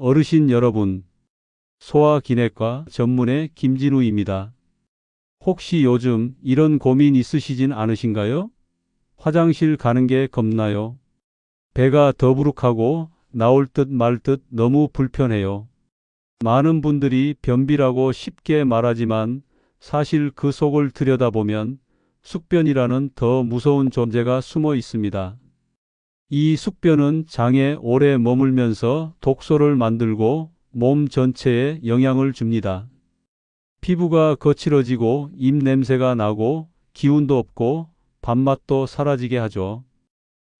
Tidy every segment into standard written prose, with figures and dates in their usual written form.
어르신 여러분, 소화기내과 전문의 김진우입니다. 혹시 요즘 이런 고민 있으시진 않으신가요? 화장실 가는 게 겁나요? 배가 더부룩하고 나올 듯 말 듯 너무 불편해요. 많은 분들이 변비라고 쉽게 말하지만 사실 그 속을 들여다보면 숙변이라는 더 무서운 존재가 숨어 있습니다. 이 숙변은 장에 오래 머물면서 독소를 만들고 몸 전체에 영향을 줍니다. 피부가 거칠어지고 입 냄새가 나고 기운도 없고 밥맛도 사라지게 하죠.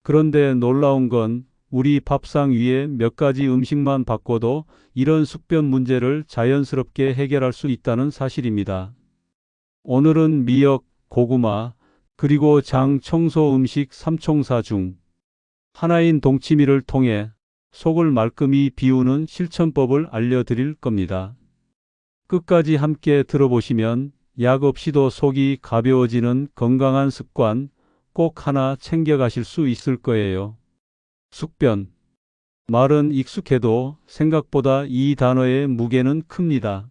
그런데 놀라운 건 우리 밥상 위에 몇 가지 음식만 바꿔도 이런 숙변 문제를 자연스럽게 해결할 수 있다는 사실입니다. 오늘은 미역, 고구마, 그리고 장 청소 음식 삼총사 중 하나인 동치미를 통해 속을 말끔히 비우는 실천법을 알려드릴 겁니다. 끝까지 함께 들어보시면 약 없이도 속이 가벼워지는 건강한 습관 꼭 하나 챙겨가실 수 있을 거예요. 숙변. 말은 익숙해도 생각보다 이 단어의 무게는 큽니다.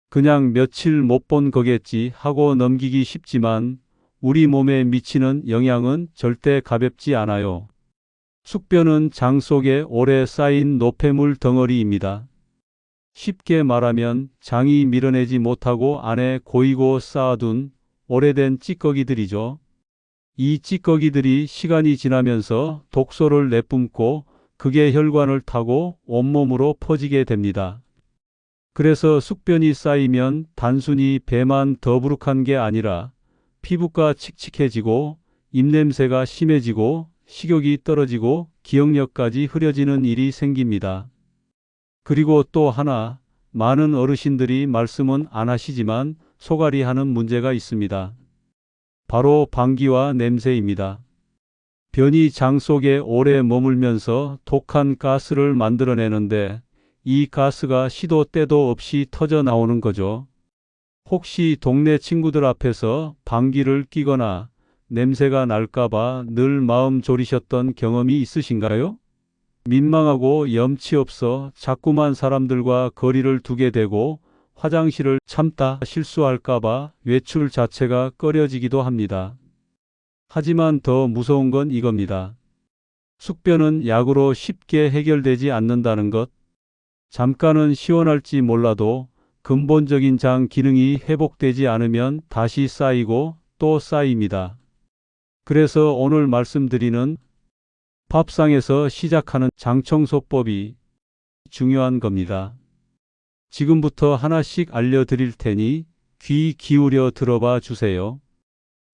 그냥 며칠 못 본 거겠지 하고 넘기기 쉽지만 우리 몸에 미치는 영향은 절대 가볍지 않아요. 숙변은 장 속에 오래 쌓인 노폐물 덩어리입니다. 쉽게 말하면 장이 밀어내지 못하고 안에 고이고 쌓아둔 오래된 찌꺼기들이죠. 이 찌꺼기들이 시간이 지나면서 독소를 내뿜고 그게 혈관을 타고 온몸으로 퍼지게 됩니다. 그래서 숙변이 쌓이면 단순히 배만 더부룩한 게 아니라 피부가 칙칙해지고 입냄새가 심해지고 식욕이 떨어지고 기억력까지 흐려지는 일이 생깁니다. 그리고 또 하나, 많은 어르신들이 말씀은 안 하시지만 소갈이 하는 문제가 있습니다. 바로 방귀와 냄새입니다. 변이 장 속에 오래 머물면서 독한 가스를 만들어내는데 이 가스가 시도 때도 없이 터져 나오는 거죠. 혹시 동네 친구들 앞에서 방귀를 뀌거나 냄새가 날까봐 늘 마음 졸이셨던 경험이 있으신가요? 민망하고 염치 없어 자꾸만 사람들과 거리를 두게 되고 화장실을 참다 실수할까봐 외출 자체가 꺼려지기도 합니다. 하지만 더 무서운 건 이겁니다. 숙변은 약으로 쉽게 해결되지 않는다는 것. 잠깐은 시원할지 몰라도 근본적인 장 기능이 회복되지 않으면 다시 쌓이고 또 쌓입니다. 그래서 오늘 말씀드리는 밥상에서 시작하는 장청소법이 중요한 겁니다. 지금부터 하나씩 알려드릴 테니 귀 기울여 들어봐 주세요.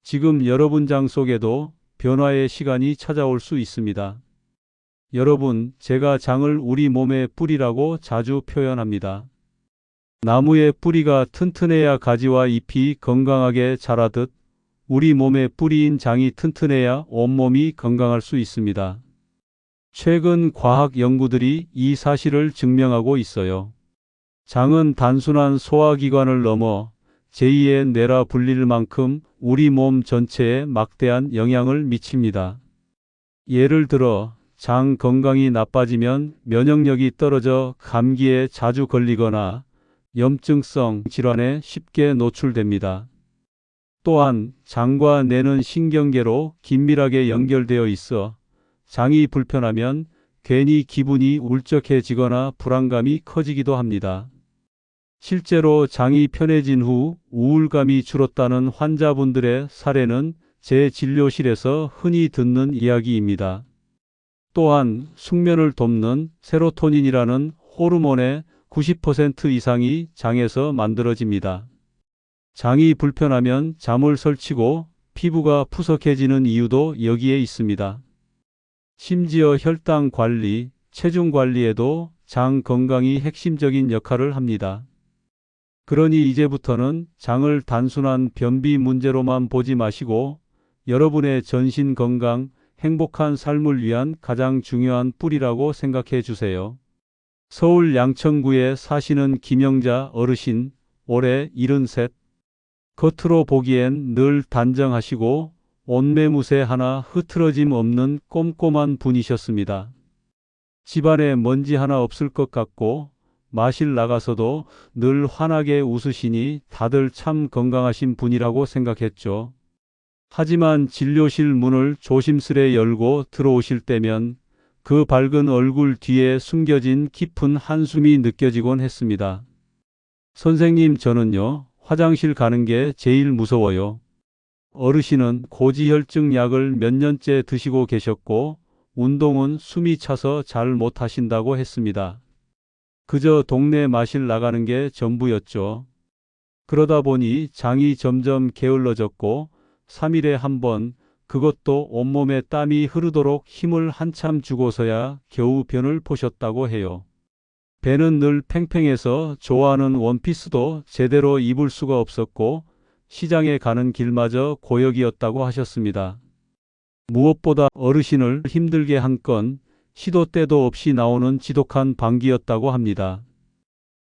지금 여러분 장 속에도 변화의 시간이 찾아올 수 있습니다. 여러분, 제가 장을 우리 몸의 뿌리라고 자주 표현합니다. 나무의 뿌리가 튼튼해야 가지와 잎이 건강하게 자라듯 우리 몸의 뿌리인 장이 튼튼해야 온몸이 건강할 수 있습니다. 최근 과학 연구들이 이 사실을 증명하고 있어요. 장은 단순한 소화기관을 넘어 제2의 뇌라 불릴 만큼 우리 몸 전체에 막대한 영향을 미칩니다. 예를 들어 장 건강이 나빠지면 면역력이 떨어져 감기에 자주 걸리거나 염증성 질환에 쉽게 노출됩니다. 또한 장과 뇌는 신경계로 긴밀하게 연결되어 있어 장이 불편하면 괜히 기분이 울적해지거나 불안감이 커지기도 합니다. 실제로 장이 편해진 후 우울감이 줄었다는 환자분들의 사례는 제 진료실에서 흔히 듣는 이야기입니다. 또한 숙면을 돕는 세로토닌이라는 호르몬의 90% 이상이 장에서 만들어집니다. 장이 불편하면 잠을 설치고 피부가 푸석해지는 이유도 여기에 있습니다. 심지어 혈당 관리, 체중 관리에도 장 건강이 핵심적인 역할을 합니다. 그러니 이제부터는 장을 단순한 변비 문제로만 보지 마시고 여러분의 전신 건강, 행복한 삶을 위한 가장 중요한 뿌리라고 생각해 주세요. 서울 양천구에 사시는 김영자 어르신, 올해 73. 겉으로 보기엔 늘 단정하시고 옷매무새 하나 흐트러짐 없는 꼼꼼한 분이셨습니다. 집안에 먼지 하나 없을 것 같고 마실 나가서도 늘 환하게 웃으시니 다들 참 건강하신 분이라고 생각했죠. 하지만 진료실 문을 조심스레 열고 들어오실 때면 그 밝은 얼굴 뒤에 숨겨진 깊은 한숨이 느껴지곤 했습니다. 선생님, 저는요, 화장실 가는 게 제일 무서워요. 어르신은 고지혈증 약을 몇 년째 드시고 계셨고, 운동은 숨이 차서 잘 못하신다고 했습니다. 그저 동네 마실 나가는 게 전부였죠. 그러다 보니 장이 점점 게을러졌고 3일에 한 번, 그것도 온몸에 땀이 흐르도록 힘을 한참 주고서야 겨우 변을 보셨다고 해요. 배는 늘 팽팽해서 좋아하는 원피스도 제대로 입을 수가 없었고 시장에 가는 길마저 고역이었다고 하셨습니다. 무엇보다 어르신을 힘들게 한 건 시도 때도 없이 나오는 지독한 방귀였다고 합니다.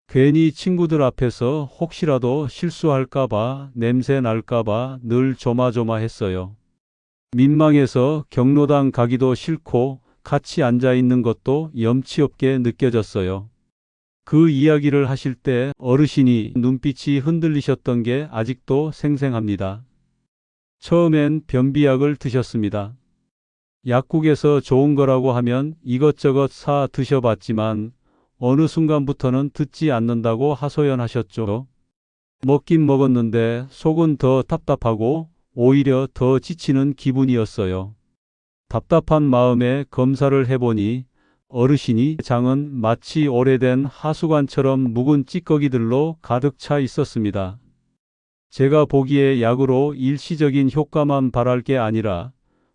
괜히 친구들 앞에서 혹시라도 실수할까봐, 냄새 날까봐 늘 조마조마했어요. 민망해서 경로당 가기도 싫고 같이 앉아 있는 것도 염치 없게 느껴졌어요. 그 이야기를 하실 때 어르신이 눈빛이 흔들리셨던 게 아직도 생생합니다. 처음엔 변비약을 드셨습니다. 약국에서 좋은 거라고 하면 이것저것 사 드셔봤지만 어느 순간부터는 듣지 않는다고 하소연하셨죠. 먹긴 먹었는데 속은 더 답답하고 오히려 더 지치는 기분이었어요. 답답한 마음에 검사를 해보니 어르신이 장은 마치 오래된 하수관처럼 묵은 찌꺼기들로 가득 차 있었습니다. 제가 보기에 약으로 일시적인 효과만 바랄 게 아니라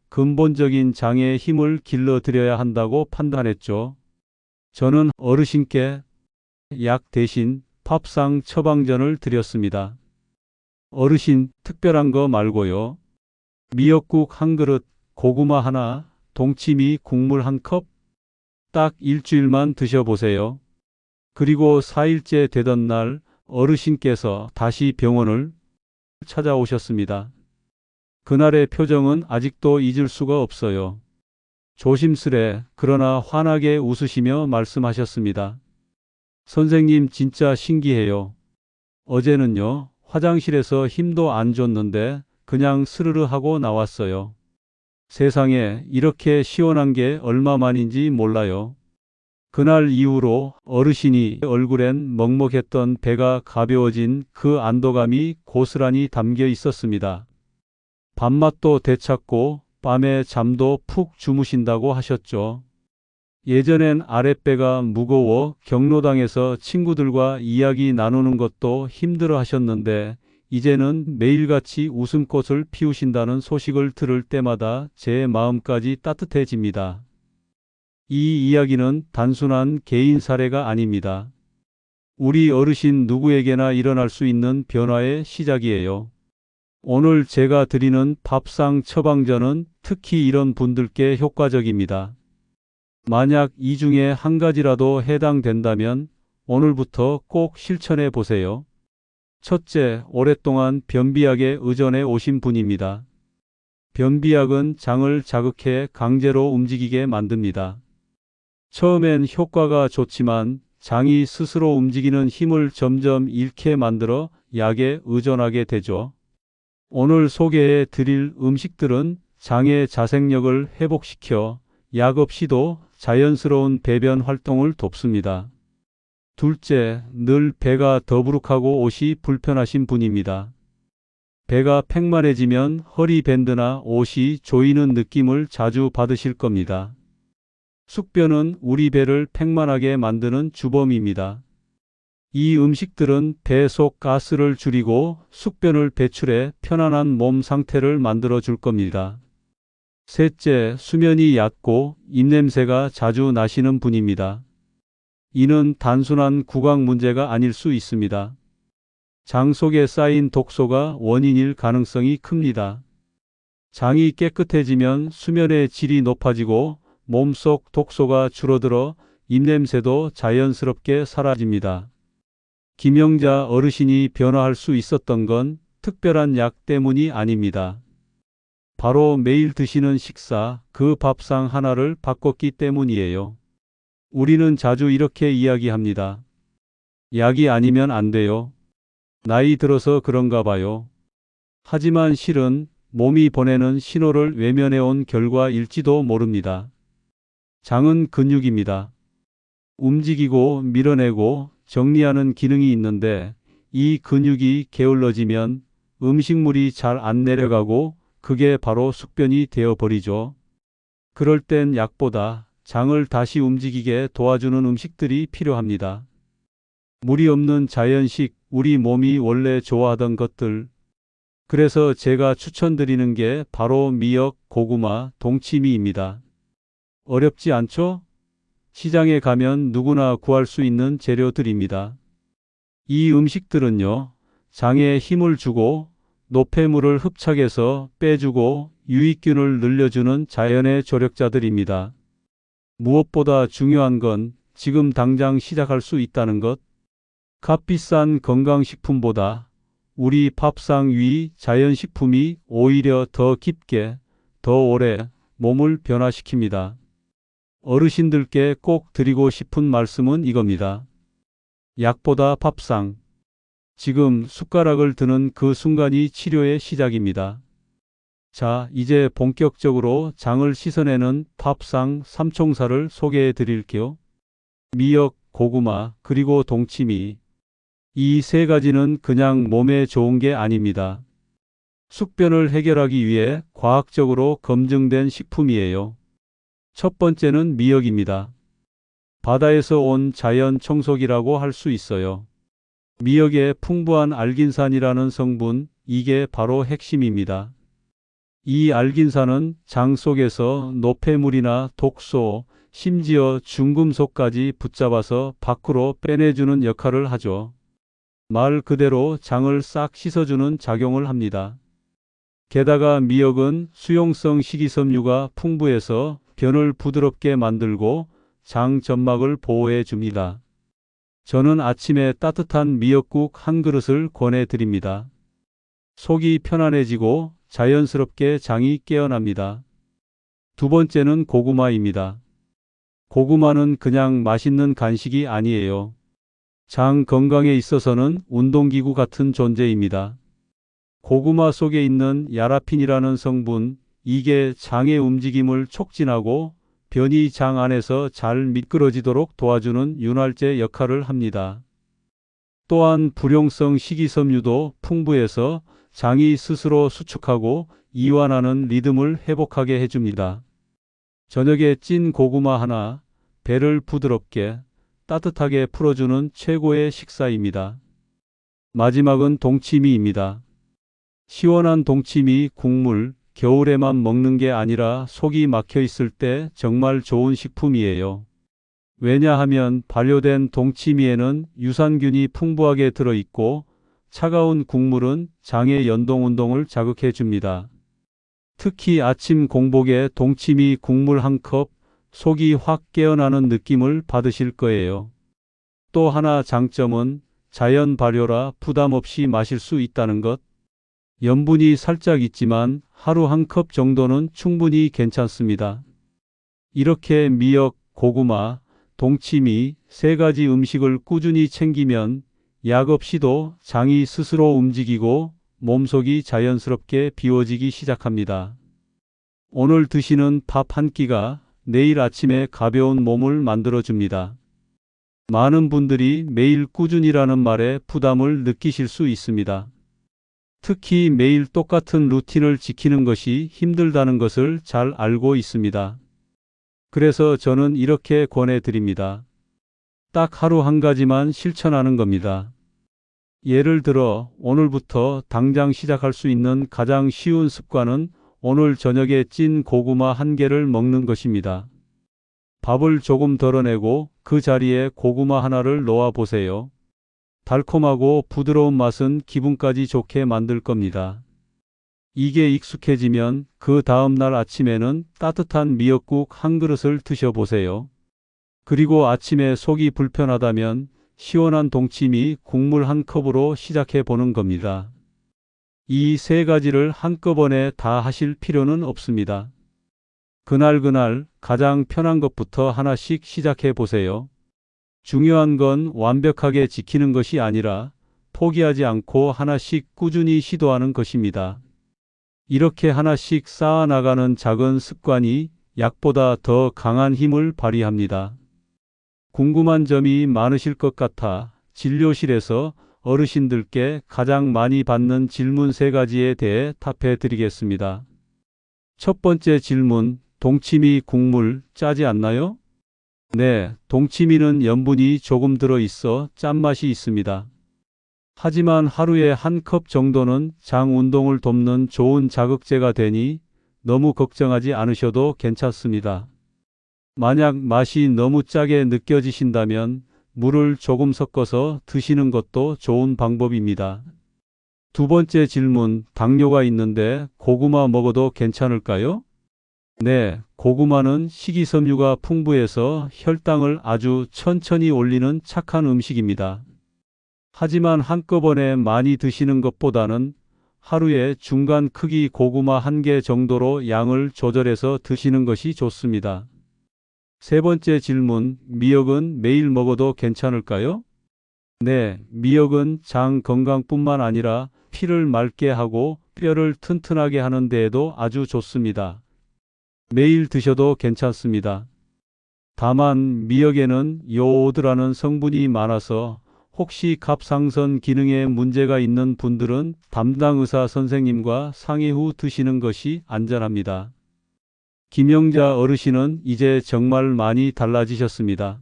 근본적인 장의 힘을 길러드려야 한다고 판단했죠. 저는 어르신께 약 대신 밥상 처방전을 드렸습니다. 어르신, 특별한 거 말고요. 미역국 한 그릇, 고구마 하나, 동치미 국물 한 컵, 딱 일주일만 드셔보세요. 그리고 4일째 되던 날 어르신께서 다시 병원을 찾아오셨습니다. 그날의 표정은 아직도 잊을 수가 없어요. 조심스레 그러나 환하게 웃으시며 말씀하셨습니다. 선생님, 진짜 신기해요. 어제는요, 화장실에서 힘도 안 줬는데 그냥 스르르 하고 나왔어요. 세상에 이렇게 시원한 게 얼마만인지 몰라요. 그날 이후로 어르신이 얼굴엔 먹먹했던 배가 가벼워진 그 안도감이 고스란히 담겨 있었습니다. 밥맛도 되찾고 밤에 잠도 푹 주무신다고 하셨죠. 예전엔 아랫배가 무거워 경로당에서 친구들과 이야기 나누는 것도 힘들어 하셨는데 이제는 매일같이 웃음꽃을 피우신다는 소식을 들을 때마다 제 마음까지 따뜻해집니다. 이 이야기는 단순한 개인 사례가 아닙니다. 우리 어르신 누구에게나 일어날 수 있는 변화의 시작이에요. 오늘 제가 드리는 밥상 처방전은 특히 이런 분들께 효과적입니다. 만약 이 중에 한 가지라도 해당된다면 오늘부터 꼭 실천해 보세요. 첫째, 오랫동안 변비약에 의존해 오신 분입니다. 변비약은 장을 자극해 강제로 움직이게 만듭니다. 처음엔 효과가 좋지만 장이 스스로 움직이는 힘을 점점 잃게 만들어 약에 의존하게 되죠. 오늘 소개해 드릴 음식들은 장의 자생력을 회복시켜 약 없이도 자연스러운 배변 활동을 돕습니다. 둘째, 늘 배가 더부룩하고 옷이 불편하신 분입니다. 배가 팽만해지면 허리 밴드나 옷이 조이는 느낌을 자주 받으실 겁니다. 숙변은 우리 배를 팽만하게 만드는 주범입니다. 이 음식들은 배 속 가스를 줄이고 숙변을 배출해 편안한 몸 상태를 만들어 줄 겁니다. 셋째, 수면이 얕고 입냄새가 자주 나시는 분입니다. 이는 단순한 구강 문제가 아닐 수 있습니다. 장 속에 쌓인 독소가 원인일 가능성이 큽니다. 장이 깨끗해지면 수면의 질이 높아지고 몸속 독소가 줄어들어 입냄새도 자연스럽게 사라집니다. 김영자 어르신이 변화할 수 있었던 건 특별한 약 때문이 아닙니다. 바로 매일 드시는 식사, 그 밥상 하나를 바꿨기 때문이에요. 우리는 자주 이렇게 이야기합니다. 약이 아니면 안 돼요. 나이 들어서 그런가 봐요. 하지만 실은 몸이 보내는 신호를 외면해 온 결과일지도 모릅니다. 장은 근육입니다. 움직이고 밀어내고 정리하는 기능이 있는데 이 근육이 게을러지면 음식물이 잘 안 내려가고 그게 바로 숙변이 되어버리죠. 그럴 땐 약보다 장을 다시 움직이게 도와주는 음식들이 필요합니다. 무리 없는 자연식, 우리 몸이 원래 좋아하던 것들. 그래서 제가 추천드리는 게 바로 미역, 고구마, 동치미입니다. 어렵지 않죠? 시장에 가면 누구나 구할 수 있는 재료들입니다. 이 음식들은요, 장에 힘을 주고 노폐물을 흡착해서 빼주고 유익균을 늘려주는 자연의 조력자들입니다. 무엇보다 중요한 건 지금 당장 시작할 수 있다는 것. 값비싼 건강식품보다 우리 밥상 위 자연식품이 오히려 더 깊게, 더 오래 몸을 변화시킵니다. 어르신들께 꼭 드리고 싶은 말씀은 이겁니다. 약보다 밥상. 지금 숟가락을 드는 그 순간이 치료의 시작입니다. 자, 이제 본격적으로 장을 씻어내는 밥상 삼총사를 소개해 드릴게요. 미역, 고구마, 그리고 동치미. 이 세 가지는 그냥 몸에 좋은 게 아닙니다. 숙변을 해결하기 위해 과학적으로 검증된 식품이에요. 첫 번째는 미역입니다. 바다에서 온 자연 청소기라고 할 수 있어요. 미역의 풍부한 알긴산이라는 성분, 이게 바로 핵심입니다. 이 알긴산은 장 속에서 노폐물이나 독소, 심지어 중금속까지 붙잡아서 밖으로 빼내주는 역할을 하죠. 말 그대로 장을 싹 씻어주는 작용을 합니다. 게다가 미역은 수용성 식이섬유가 풍부해서 변을 부드럽게 만들고 장 점막을 보호해 줍니다. 저는 아침에 따뜻한 미역국 한 그릇을 권해드립니다. 속이 편안해지고 자연스럽게 장이 깨어납니다. 두 번째는 고구마입니다. 고구마는 그냥 맛있는 간식이 아니에요. 장 건강에 있어서는 운동기구 같은 존재입니다. 고구마 속에 있는 야라핀이라는 성분, 이게 장의 움직임을 촉진하고 변이 장 안에서 잘 미끄러지도록 도와주는 윤활제 역할을 합니다. 또한 불용성 식이섬유도 풍부해서 장이 스스로 수축하고 이완하는 리듬을 회복하게 해줍니다. 저녁에 찐 고구마 하나, 배를 부드럽게 따뜻하게 풀어주는 최고의 식사입니다. 마지막은 동치미입니다. 시원한 동치미 국물, 겨울에만 먹는 게 아니라 속이 막혀 있을 때 정말 좋은 식품이에요. 왜냐하면 발효된 동치미에는 유산균이 풍부하게 들어있고 차가운 국물은 장의 연동운동을 자극해 줍니다. 특히 아침 공복에 동치미 국물 한 컵, 속이 확 깨어나는 느낌을 받으실 거예요. 또 하나 장점은 자연 발효라 부담 없이 마실 수 있다는 것. 염분이 살짝 있지만 하루 한 컵 정도는 충분히 괜찮습니다. 이렇게 미역, 고구마, 동치미 세 가지 음식을 꾸준히 챙기면 약 없이도 장이 스스로 움직이고 몸속이 자연스럽게 비워지기 시작합니다. 오늘 드시는 밥 한 끼가 내일 아침에 가벼운 몸을 만들어줍니다. 많은 분들이 매일 꾸준히라는 말에 부담을 느끼실 수 있습니다. 특히 매일 똑같은 루틴을 지키는 것이 힘들다는 것을 잘 알고 있습니다. 그래서 저는 이렇게 권해드립니다. 딱 하루 한 가지만 실천하는 겁니다. 예를 들어 오늘부터 당장 시작할 수 있는 가장 쉬운 습관은 오늘 저녁에 찐 고구마 한 개를 먹는 것입니다. 밥을 조금 덜어내고 그 자리에 고구마 하나를 놓아 보세요. 달콤하고 부드러운 맛은 기분까지 좋게 만들 겁니다. 이게 익숙해지면 그 다음 날 아침에는 따뜻한 미역국 한 그릇을 드셔보세요. 그리고 아침에 속이 불편하다면 시원한 동치미 국물 한 컵으로 시작해 보는 겁니다. 이 세 가지를 한꺼번에 다 하실 필요는 없습니다. 그날 가장 편한 것부터 하나씩 시작해 보세요. 중요한 건 완벽하게 지키는 것이 아니라 포기하지 않고 하나씩 꾸준히 시도하는 것입니다. 이렇게 하나씩 쌓아나가는 작은 습관이 약보다 더 강한 힘을 발휘합니다. 궁금한 점이 많으실 것 같아 진료실에서 어르신들께 가장 많이 받는 질문 3가지에 대해 답해 드리겠습니다. 첫 번째 질문, 동치미 국물 짜지 않나요? 네, 동치미는 염분이 조금 들어 있어 짠맛이 있습니다. 하지만 하루에 한 컵 정도는 장 운동을 돕는 좋은 자극제가 되니 너무 걱정하지 않으셔도 괜찮습니다. 만약 맛이 너무 짜게 느껴지신다면 물을 조금 섞어서 드시는 것도 좋은 방법입니다. 두 번째 질문, 당뇨가 있는데 고구마 먹어도 괜찮을까요? 네, 고구마는 식이섬유가 풍부해서 혈당을 아주 천천히 올리는 착한 음식입니다. 하지만 한꺼번에 많이 드시는 것보다는 하루에 중간 크기 고구마 1개 정도로 양을 조절해서 드시는 것이 좋습니다. 세 번째 질문, 미역은 매일 먹어도 괜찮을까요? 네, 미역은 장 건강뿐만 아니라 피를 맑게 하고 뼈를 튼튼하게 하는 데에도 아주 좋습니다. 매일 드셔도 괜찮습니다. 다만 미역에는 요오드라는 성분이 많아서 혹시 갑상선 기능에 문제가 있는 분들은 담당 의사 선생님과 상의 후 드시는 것이 안전합니다. 김영자 어르신은 이제 정말 많이 달라지셨습니다.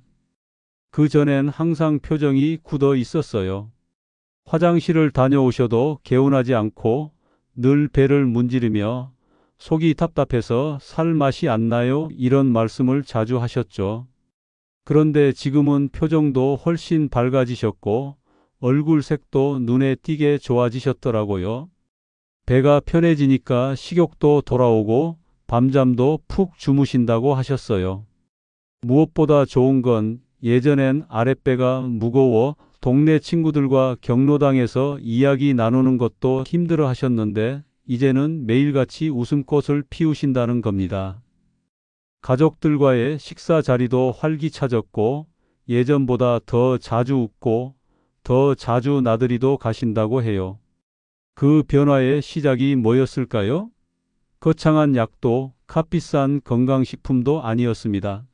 그전엔 항상 표정이 굳어 있었어요. 화장실을 다녀오셔도 개운하지 않고 늘 배를 문지르며 속이 답답해서 살 맛이 안 나요, 이런 말씀을 자주 하셨죠. 그런데 지금은 표정도 훨씬 밝아지셨고 얼굴 색도 눈에 띄게 좋아지셨더라고요. 배가 편해지니까 식욕도 돌아오고 밤잠도 푹 주무신다고 하셨어요. 무엇보다 좋은 건 예전엔 아랫배가 무거워 동네 친구들과 경로당에서 이야기 나누는 것도 힘들어 하셨는데 이제는 매일같이 웃음꽃을 피우신다는 겁니다. 가족들과의 식사 자리도 활기차졌고 예전보다 더 자주 웃고 더 자주 나들이도 가신다고 해요. 그 변화의 시작이 뭐였을까요? 거창한 약도 값비싼 건강식품도 아니었습니다.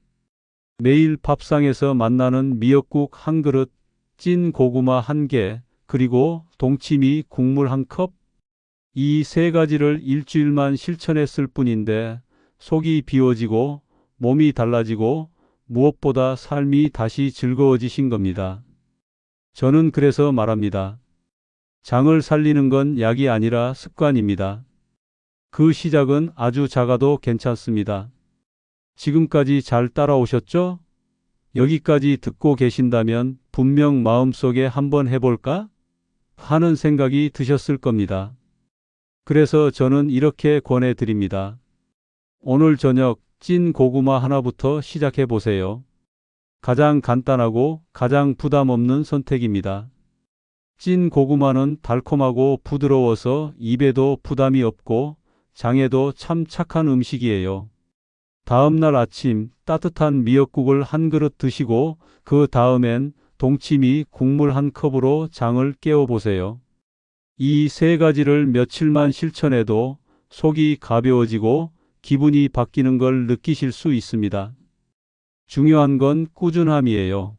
매일 밥상에서 만나는 미역국 1그릇, 찐 고구마 1개, 그리고 동치미 국물 1컵? 이 3가지를 일주일만 실천했을 뿐인데 속이 비워지고 몸이 달라지고 무엇보다 삶이 다시 즐거워지신 겁니다. 저는 그래서 말합니다. 장을 살리는 건 약이 아니라 습관입니다. 그 시작은 아주 작아도 괜찮습니다. 지금까지 잘 따라오셨죠? 여기까지 듣고 계신다면 분명 마음속에 한번 해볼까? 하는 생각이 드셨을 겁니다. 그래서 저는 이렇게 권해드립니다. 오늘 저녁 찐 고구마 하나부터 시작해 보세요. 가장 간단하고 가장 부담 없는 선택입니다. 찐 고구마는 달콤하고 부드러워서 입에도 부담이 없고 장에도 참 착한 음식이에요. 다음날 아침 따뜻한 미역국을 1그릇 드시고 그 다음엔 동치미 국물 1컵으로 장을 깨워보세요. 이 3가지를 며칠만 실천해도 속이 가벼워지고 기분이 바뀌는 걸 느끼실 수 있습니다. 중요한 건 꾸준함이에요.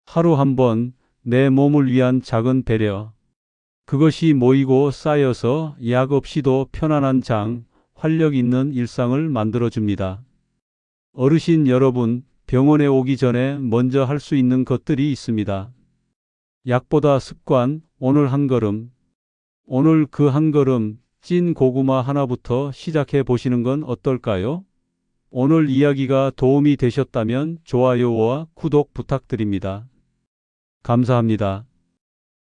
하루 한 번 내 몸을 위한 작은 배려. 그것이 모이고 쌓여서 약 없이도 편안한 장, 활력 있는 일상을 만들어줍니다. 어르신 여러분, 병원에 오기 전에 먼저 할 수 있는 것들이 있습니다. 약보다 습관, 오늘 한 걸음. 오늘 그 한 걸음 찐 고구마 하나부터 시작해 보시는 건 어떨까요? 오늘 이야기가 도움이 되셨다면 좋아요와 구독 부탁드립니다. 감사합니다.